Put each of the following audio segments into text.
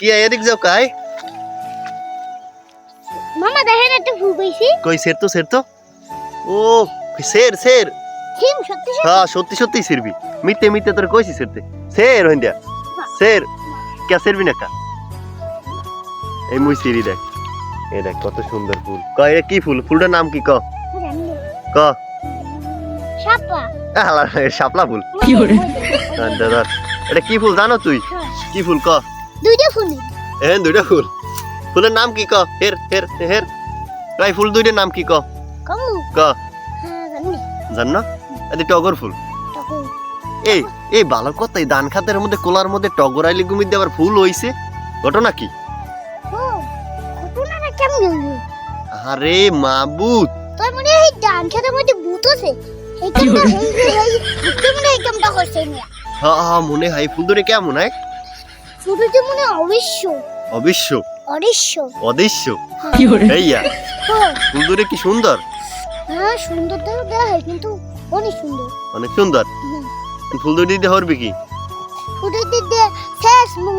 কি এদিক যাও কাই মামা দেখেন একটা ফুল কইছি কই সের তো ও সের সিম সত্যি হ্যাঁ সত্যি সিরবি মিতে তোর কইছি সেরতে সের হইন্দা সের কে সিরবি না কা এই মুই সিরি দেখ এই দেখ কত সুন্দর ফুল ক এটা কি ফুল ফুলটার নাম কি ক ক শাপলা আলা শাপলা ফুল কি করে দাদা এটা কি ফুল জানো তুই কি ফুল ক দুইটা ফুল দুইটা ফুল ফুলের নাম কি ক হের কই ফুল দুইটার নাম কি ক কমু ক হ্যাঁ জানি জানো এটা টগর ফুল তখন এই ভালো কথা এই ধান খাতের মধ্যে কোলার মধ্যে টগর আইলি গুমির দিয়ে আবার ফুল হইছে ঘটনা কি ও ঘটনাটা কেমন হলো আরে মাবুত তোর মনে হয় ডান খেতের মধ্যে ভূত আছে এইটা ভূতের মনে এইটা করছে না হ্যাঁ মনে হয় ফুল ধরে কেমন হয় ফুলটা মনে অবশ্য অবশ্য অদৃশ্য অদৃশ্য কি করে এইয়া ফুল ধরে কি সুন্দর হ্যাঁ সুন্দর তো দেখায় কিন্তু অনেক সুন্দর অনেক সুন্দর ফুল ধরে দিতে হরবি কি ফুলটা দিতে শেষ মু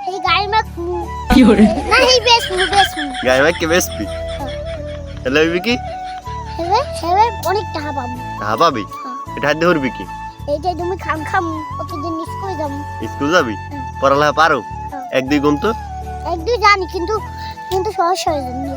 এই গায়ে মাখ মু কি করে না এই বেশ মু গায়ে মাইকে বেসবি তাহলে হইবি কি হেবে অনেক টাকা পাবো হ্যাঁ পাবি এটা হাতে হরবি কি এইটা তুমি খাম কতদিন স্কুলে যাবো স্কুল যাবি পড়ালেখা পারো এক দুই গুণ তো এক দুই জানি কিন্তু সহজ সহজ জানি